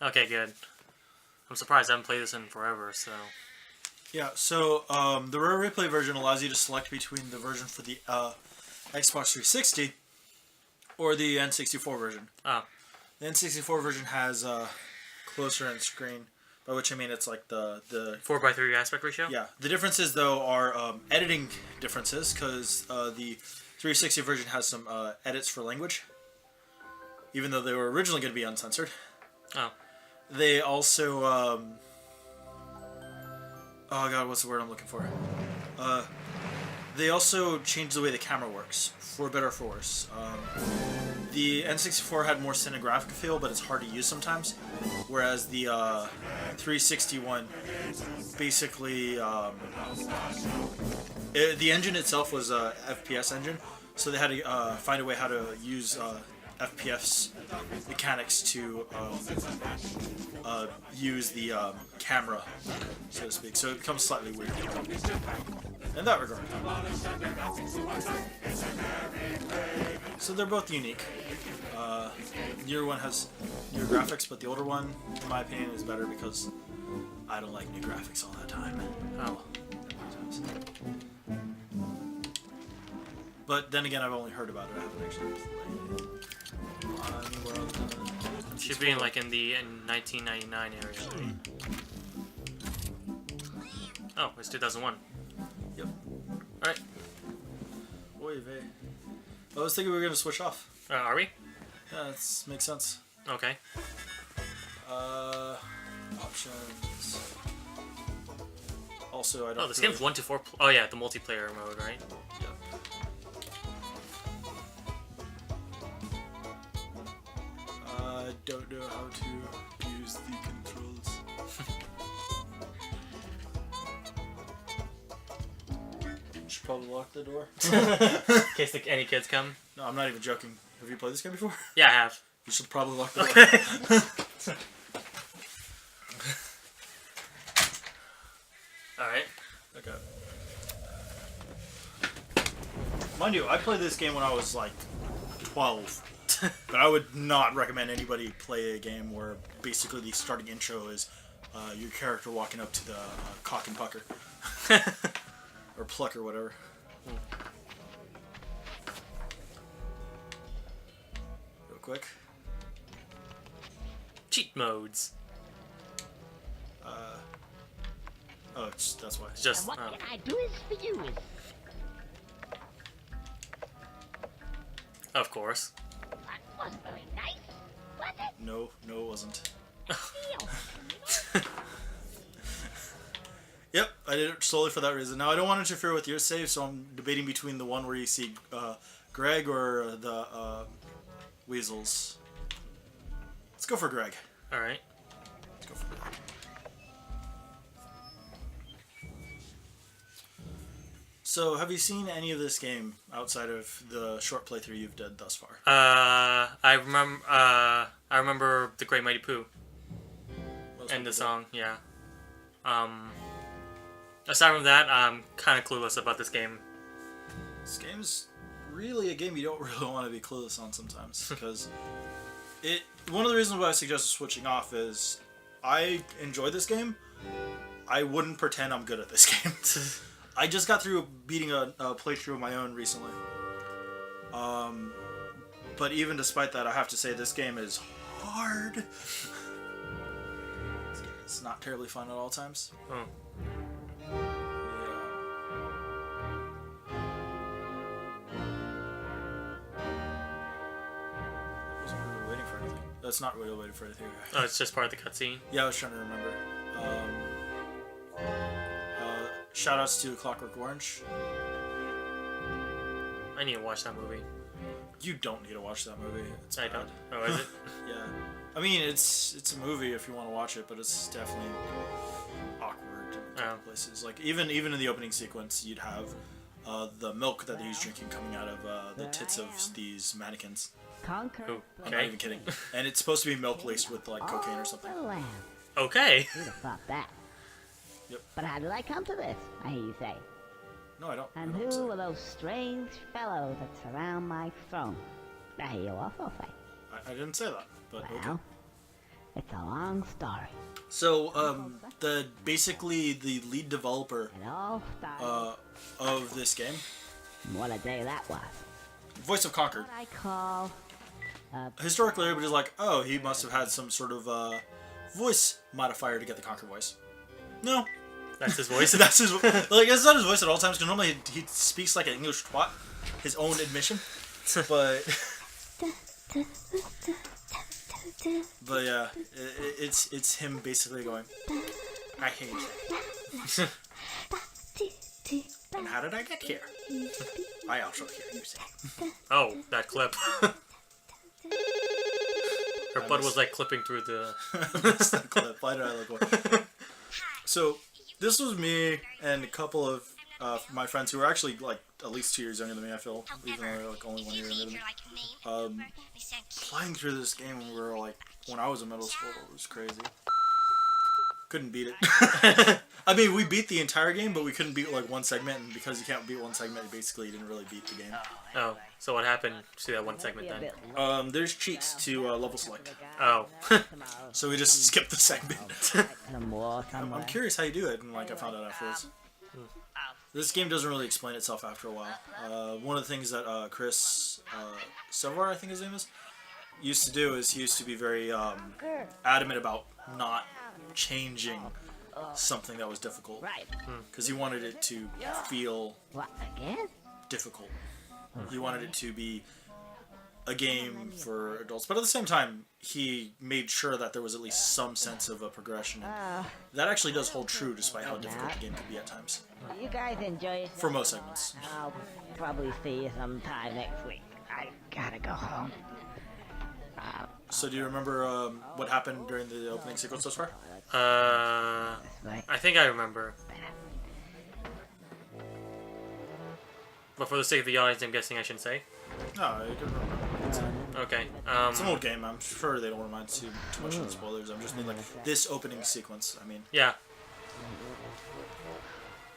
Okay, good. I'm surprised I haven't played this in forever, so... Yeah, so the Rare Replay version allows you to select between the version for the Xbox 360 or the N64 version. Oh. The N64 version has closer end screen, by which I mean it's like the 4:3 aspect ratio? Yeah. The differences, though, are editing differences, because the 360 version has some edits for language, even though they were originally going to be uncensored. Oh. They also... oh, God, what's the word I'm looking for? They also changed the way the camera works, for better or for worse. The N64 had more cinegraphic feel, but it's hard to use sometimes. Whereas the 361, basically, the engine itself was a FPS engine, so they had to find a way how to use FPS mechanics to use the camera, so to speak. So it becomes slightly weird in that regard. So they're both unique. Newer one has newer graphics, but the older one, in my opinion, is better because I don't like new graphics all the time. Oh. But then again, I've only heard about it. I haven't actually played it. Should be in like in the 1999 area. Oh, it's 2001. Yep. Alright. Oy vey. I was thinking we were going to switch off. Are we? Yeah, that makes sense. Okay. Options. Also, I don't. Oh, this game's 1 to 4. Oh yeah, the multiplayer mode, right? Yep. I don't know how to use the controls. Should probably lock the door. In case any kids come. No, I'm not even joking. Have you played this game before? Yeah, I have. You should probably lock the door. Okay. Alright. Okay. Mind you, I played this game when I was like 12. But I would not recommend anybody play a game where basically the starting intro is your character walking up to the cock and pucker. Or pluck or whatever. Real quick. Cheat modes. Oh, that's why. It's just. And what can I do is for you? Of course. That was very nice, was it? No, it wasn't. Yep, I did it solely for that reason. Now, I don't want to interfere with your save, so I'm debating between the one where you see Greg or the weasels. Let's go for Greg. Alright. Let's go for Greg. So, have you seen any of this game outside of the short playthrough you've done thus far? I remember the Great Mighty Pooh. And the song, yeah. Aside from that, I'm kind of clueless about this game. This game's really a game you don't really want to be clueless on sometimes, because one of the reasons why I suggested switching off is I enjoy this game. I wouldn't pretend I'm good at this game. I just got through beating a playthrough of my own recently. But even despite that, I have to say this game is hard. It's not terribly fun at all times. Oh. That's not really waiting for anything. Oh, it's just part of the cutscene? Yeah, I was trying to remember. Shoutouts to Clockwork Orange. I need to watch that movie. You don't need to watch that movie. It's I bad. don't. Oh, is it? Yeah. I mean, it's a movie if you want to watch it, but it's definitely awkward in places. Like, even in the opening sequence, you'd have the milk that he's drinking coming out of the tits of these mannequins. Conker. Oh, I'm not even kidding. And it's supposed to be milk laced with, like, cocaine or something. Okay. Who'd have thought that? Yep. But how did I come to this, I hear you say? No, I don't. And I don't who say. are those strange fellows that surround my throne? I hear you also say. I didn't say that, but okay. Well, It's a long story. So, basically the lead developer It all started. of this game, What a day that was. voice of Conker. What I call Historically, everybody's like, oh, he must have had some sort of voice modifier to get the Conker voice. No, That's his voice. that's his. Like, it's not his voice at all times because normally he speaks like an English twat. His own admission, but yeah, it's him basically going, I hate you. And how did I get here? I also hear you say. Oh, that clip. Her butt was like clipping through the. That's the clip. Why did I look away? So this was me and a couple of my friends who were actually like at least 2 years younger than me. I feel, even though they're like only 1 year younger than me. Playing through this game when we were like when I was in middle school, it was crazy. Couldn't beat it. I mean, we beat the entire game, but we couldn't beat like one segment, and because you can't beat one segment, basically you didn't really beat the game. Oh, so what happened to that one segment then? There's cheats to level select, Oh. so we just skipped the segment. some war I'm somewhere. curious how you do it, and like I found out afterwards. This game doesn't really explain itself after a while. One of the things that Chris Sevar, I think his name is, used to do is he used to be very adamant about not changing something that was difficult, Right. because he wanted it to feel What, again? difficult. He wanted it to be a game for adults, but at the same time, he made sure that there was at least some sense of a progression. And that actually does hold true, despite how difficult the game can be at times. You guys enjoy it? For most segments. I'll probably see you sometime next week. I gotta go home. So do you remember what happened during the opening sequence thus far? I think I remember. But for the sake of the audience, I'm guessing I shouldn't say. No, you can remember. Okay. It's an old game. I'm sure they don't mind too much of the spoilers. I'm just mean like this opening sequence. I mean, Yeah.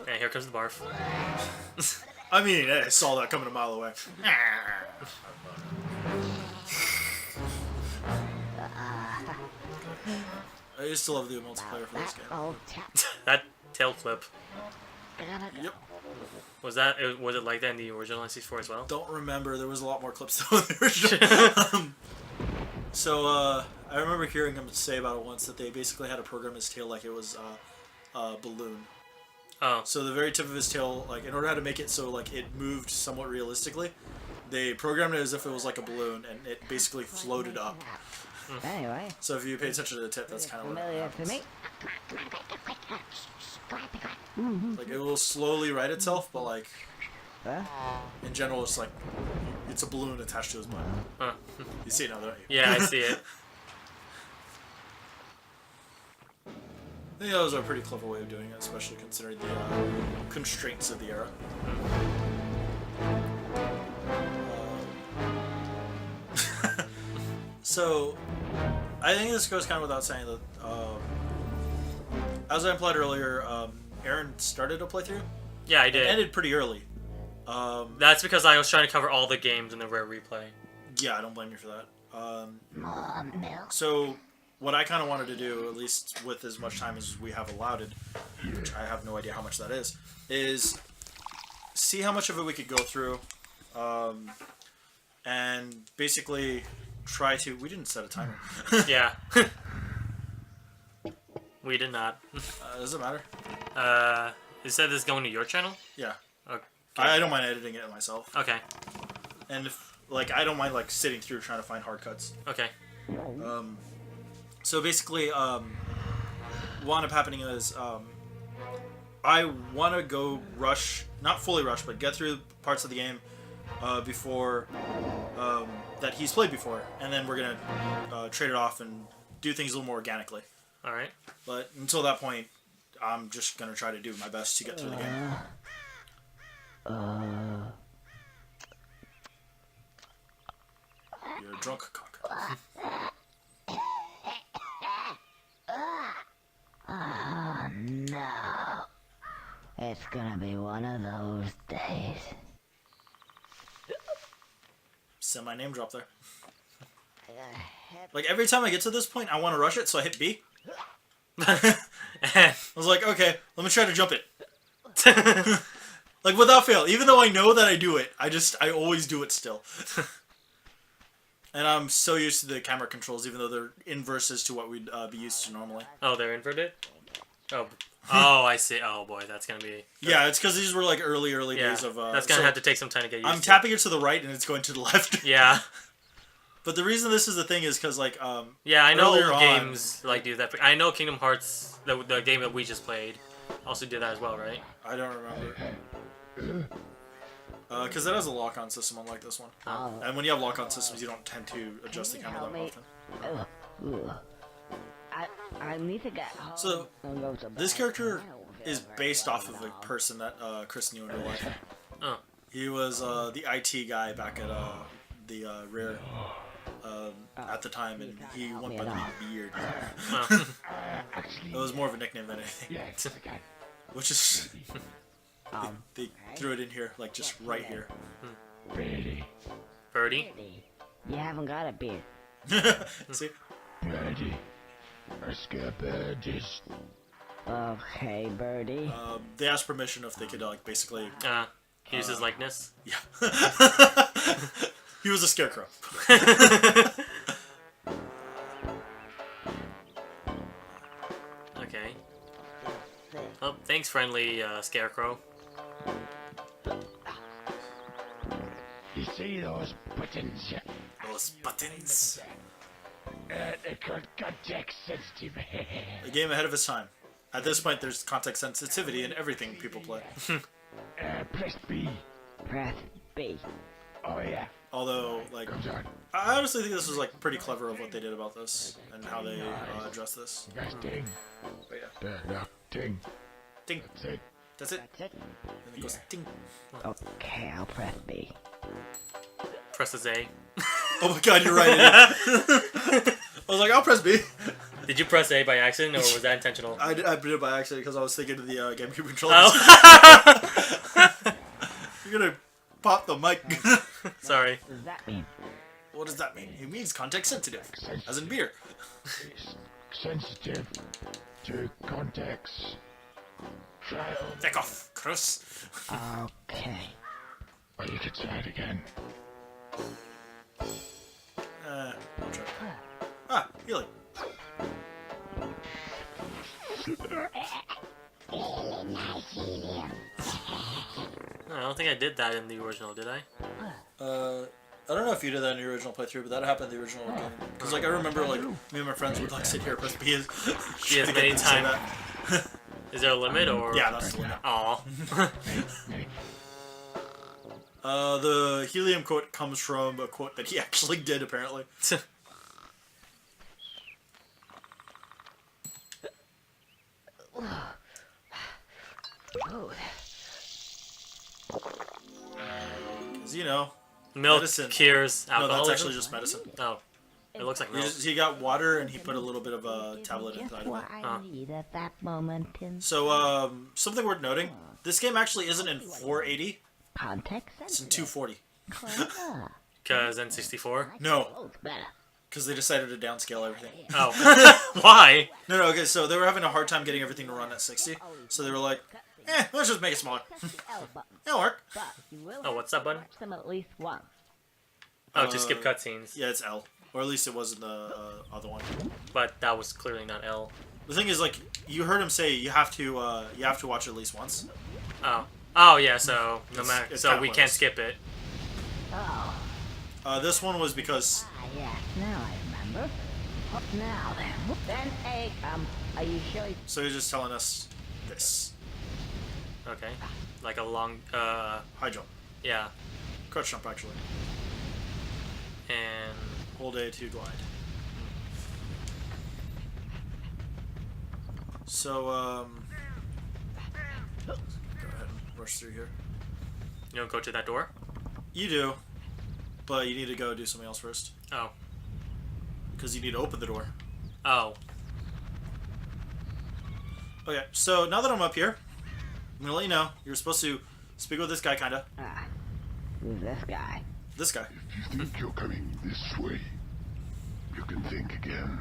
And here comes the barf. I saw that coming a mile away. I used to love the multiplayer for this That game. old chap. That tail flip. Gotta go. Yep. Was it like that in the original NC4 as well? Don't remember. There was a lot more clips though in the original. I remember hearing him say about it once that they basically had to program his tail like it was a balloon. Oh. So the very tip of his tail, like in order to make it so like it moved somewhat realistically, they programmed it as if it was like a balloon, and it basically floated up. Anyway, So if you pay attention to the tip, that's kind of what familiar to happens. me. Like it will slowly right itself, but like Huh? in general, it's like it's a balloon attached to his butt. Huh. You see it now, don't you? Yeah, I see it. I think that was a pretty clever way of doing it, especially considering the constraints of the era. So, I think this goes kind of without saying that, as I implied earlier, Aaron started a playthrough. Yeah, I It did. ended pretty early. That's because I was trying to cover all the games in the rare replay. Yeah, I don't blame you for that. More milk. So, what I kind of wanted to do, at least with as much time as we have allotted, which I have no idea how much that is see how much of it we could go through, and basically try to... We didn't set a timer. Yeah. We did not. Does it matter? You said this is going to your channel? Yeah. Okay. I don't mind editing it myself. Okay. And if, like, I don't mind, like, sitting through trying to find hard cuts. Okay. So basically, what ended up happening is, I want to go rush, not fully rush, but get through parts of the game before, that he's played before. And then we're going to trade it off and do things a little more organically. Alright. But until that point, I'm just going to try to do my best to get through the game. You're a drunk Conker. Oh no. It's gonna be one of those days. Semi name drop there. Like, every time I get to this point, I want to rush it, so I hit B. And- I was like, okay, let me try to jump it. Like, without fail. Even though I know that I do it, I always do it still. And I'm so used to the camera controls, even though they're inverses to what we'd be used to normally. Oh, they're inverted? Oh. Oh, I see. Oh, boy, that's going to be... Yeah, it's because these were, like, early Yeah, days of... that's going to have to take some time to get used I'm to. tapping it to the right, and it's going to the left. Yeah. But the reason this is the thing is because, like, Yeah, I know earlier old on- games, like, do that. I know Kingdom Hearts, the game that we just played, also did that as well, right? I don't remember. Because that has a lock-on system, unlike this one. Oh. And when you have lock-on systems, you don't tend to adjust the camera that often. I need to get home. So, and go to this bed. character I don't feel is very based well off of a now. person that Chris knew in real life. Oh. He was the IT guy back at the Rare at the time, and he went by the name Beard. Oh. It was more of a nickname than anything. Which is... They threw it in here, like, just right here. Birdie, Birdie? You haven't got a beard. See? birdie, I scare birdies. Okay, Birdie. They asked permission if they could, like, basically... Use his likeness? Yeah. He was a scarecrow. Okay. Well, thanks, friendly Scarecrow. You see those buttons? Those buttons. They're called context sensitive. A game ahead of its time. At this point, there's context sensitivity in everything people play. Press B. Press B. Oh yeah, Although, like, comes on. I honestly think this was, like, pretty clever of what they did about this and how they addressed this. You guys ding. But yeah. There, look, ding. Ding. That's it. That's it. That's it. And it goes ding. Okay, I'll press B. Presses A. Oh my god, you're right. I was like, I'll press B. Did you press A by accident, or was that intentional? I did it by accident because I was thinking of the GameCube controllers. Oh. You're gonna pop the mic. Sorry. What does that mean? What does that mean? It means context sensitive. As in beer. It's sensitive to context. Trial. Take off, Chris. Okay. Or you could try it again. I'll try. Ah, healing. I don't think I did that in the original, did I? I don't know if you did that in your original playthrough, but that happened in the original game. Because, like, I remember, like, me and my friends would, like, sit here, press B as many times. Is there a limit, or? Yeah, that's the limit. Aw. The helium quote comes from a quote that he actually did, apparently. Oh, 'Cause, you know, Milk Medicine. cures no, alcoholism? that's actually just medicine. Oh. It looks like He, milk. he got water and he put a little bit of a tablet just inside of it. what I need at that moment in So, something worth noting, this game actually isn't in 480, context. it's in 240. Clever. Because N64? No, Oh, it's better. because they decided to downscale everything. Oh. Why? No, okay, so they were having a hard time getting everything to run at 60, so they were like, let's just make it smaller. Press the L button, It'll work. but you will Oh, what's that button? watch them at least once. Oh, to skip cutscenes. Yeah, it's L. Or at least it was in the other one. But that was clearly not L. The thing is, like, you heard him say you have to watch it at least once. Oh. Oh, yeah, so no matter. it's So kinda we can't pointless. skip it. Oh, This one was because yes, now I remember. Oh, now then A, are you sure you... so he's just telling us this. Okay. Like a long. High jump. Yeah. Crouch jump, actually. And. Hold A to glide. So, go ahead and rush through here. You don't go to that door? You do, but you need to go do something else first. Oh. Because you need to open the door. Oh. Okay, so now that I'm up here, I'm gonna let you know, you're supposed to speak with this guy, kinda. Who's this guy? This guy. If you think you're coming this way, you can think again.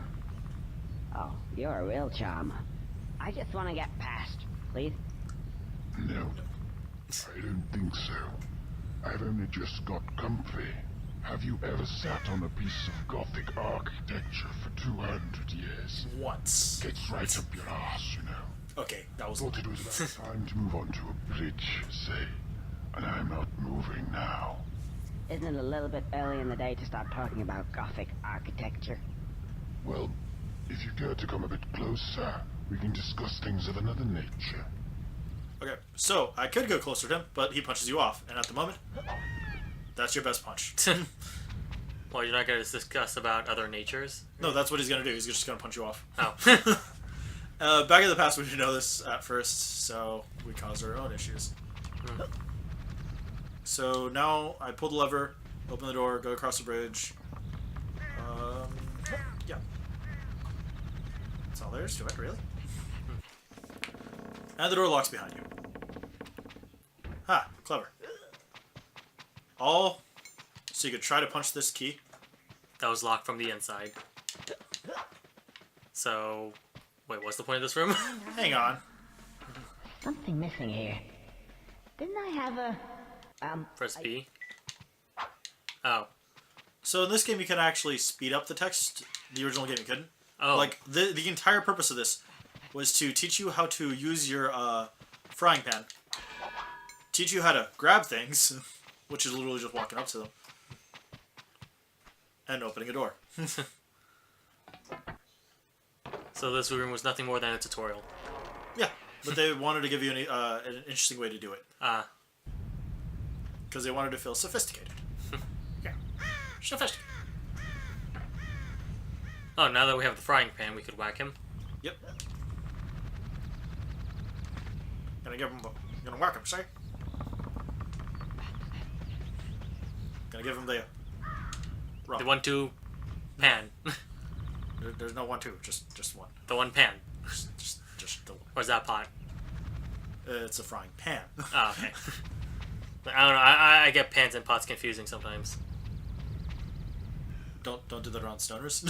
Oh, you're a real charmer. I just want to get past, please. No, I don't think so. I've only just got comfy. Have you ever sat on a piece of Gothic architecture for 200 years? Once. Gets right up your ass, you know. Okay, that was. Thought it was about time to move on to a bridge, say. And I'm not moving now. Isn't it a little bit early in the day to start talking about Gothic architecture? Well, if you care to come a bit closer, we can discuss things of another nature. Okay, so I could go closer to him, but he punches you off, and at the moment, that's your best punch. Well, you're not going to discuss about other natures? No, that's what he's gonna do. He's just gonna punch you off. Oh. Back in the past, we didn't know this at first, so we caused our own issues. So now I pull the lever, open the door, go across the bridge. Yeah. That's all there is to it, really. And the door locks behind you. Ha, clever. So you could try to punch this key. That was locked from the inside. So, wait, what's the point of this room? Hang on. Something missing here. Didn't I have a... Press B. Oh. So in this game, you can actually speed up the text. The original game, you couldn't. Oh. Like, the entire purpose of this was to teach you how to use your frying pan. Teach you how to grab things, which is literally just walking up to them. And opening a door. So this room was nothing more than a tutorial. Yeah, but they wanted to give you an interesting way to do it. Because they wanted to feel sophisticated. Yeah. Sophisticated. Oh, now that we have the frying pan, we could whack him. Yep. Gonna whack him, say? Gonna give him the... The 1-2 pan. There's no 1-2, just one. The one pan. Just the one. Or is that pot? It's a frying pan. Oh, okay. I don't know. I get pans and pots confusing sometimes. Don't do that around stoners.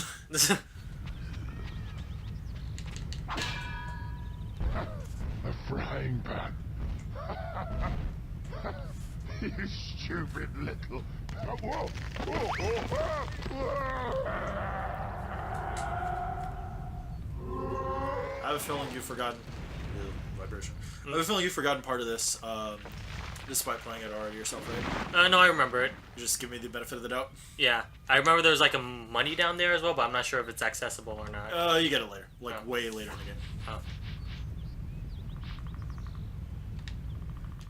A frying pan. You stupid little... Whoa. I have a feeling you've forgotten... Vibration. I have a feeling you've forgotten part of this, despite playing it already yourself, right? No, I remember it. Just give me the benefit of the doubt. Yeah. I remember there's like a money down there as well, but I'm not sure if it's accessible or not. You get it later. Like, way later in the game. Oh.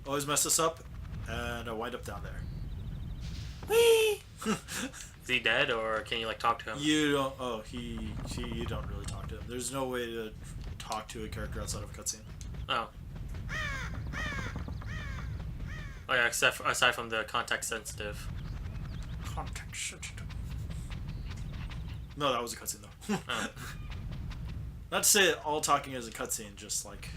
Always mess this up, and I wind up down there. Whee! Is he dead, or can you like talk to him? You don't... Oh, you don't really talk to him. There's no way to talk to a character outside of a cutscene. Oh. Oh yeah, except aside from the context sensitive. Context sensitive. No, that was a cutscene though. Oh. Not to say that all talking is a cutscene, just like...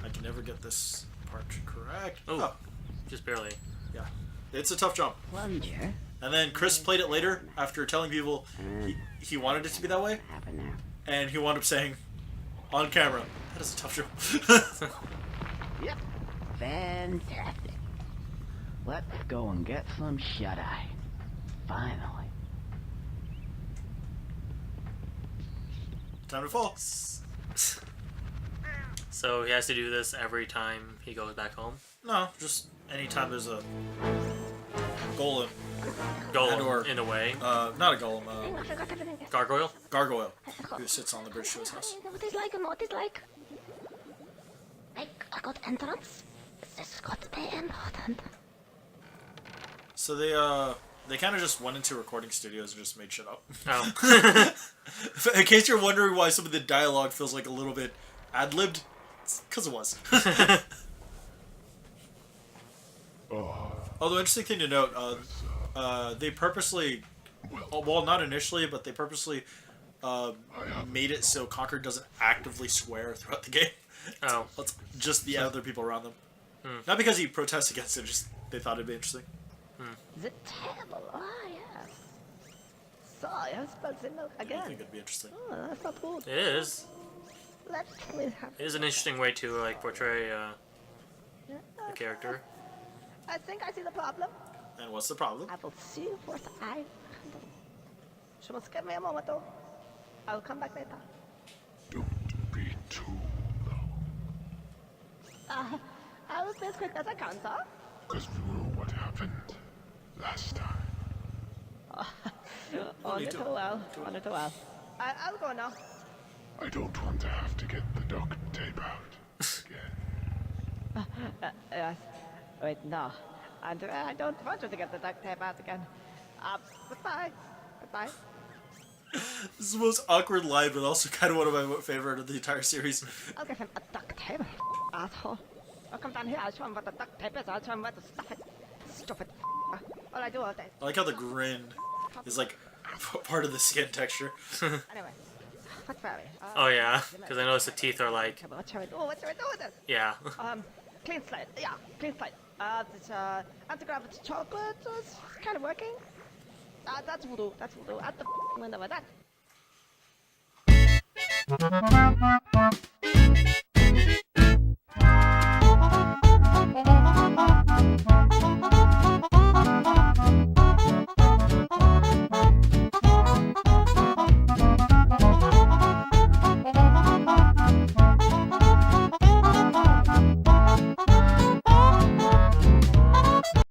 I can never get this part correct. Ooh. Oh, Just barely. yeah. It's a tough jump. Plunger. And then Chris played it later after telling people he wanted it to be that way. Happen now. And he wound up saying, on camera, that is a tough jump. Yep. Fantastic. Let's go and get some shut-eye. Finally. Time to fall. So he has to do this every time he goes back home? No, just anytime there's a golem. Golem, or, in a way. Not a golem, I forgot everything. Gargoyle? gargoyle who sits on the bridge to his house. What is like and what is like. I got entrance. This got to be important. So they kind of just went into recording studios and just made shit up. Oh. In case you're wondering why some of the dialogue feels like a little bit ad-libbed, it's because it was. Although, interesting thing to note, they purposely, well, not initially, but they purposely made it so Conker doesn't actively swear throughout the game. Oh. It's just the other people around them. Not because he protests against it, just they thought it'd be interesting. The table. Ah, yes. So, you have spilled the milk I again. think it'd be interesting. Oh, that's not good. It is. Let me have It is an interesting way to like portray the character. I think I see the problem. And what's the problem? I will see what I can do. She must give me a moment though. I'll come back later. Don't be too long. I will be as quick as I can, sir. Because we know what happened last time. Only too well. Only too well. I'll go now. I don't want to have to get the duct tape out again. Yes. Wait, no. I don't want you to get the duct tape out again. Goodbye. Goodbye. This is the most awkward line, but also kind of one of my favorite of the entire series. I'll give him a duct tape, asshole. I'll come down here, I'll show him what the duct tape is, I'll show him where to stuff it. Stupid All I do all day. I like how the grin is like part of the skin texture. Anyway, what's Barry? Oh yeah, because I noticed the teeth are like, What shall we do? What shall we do with this? yeah. Clean slate. Yeah, clean slate. This anti-gravity chocolate is kind of working. That's voodoo. That's voodoo. At the window with that.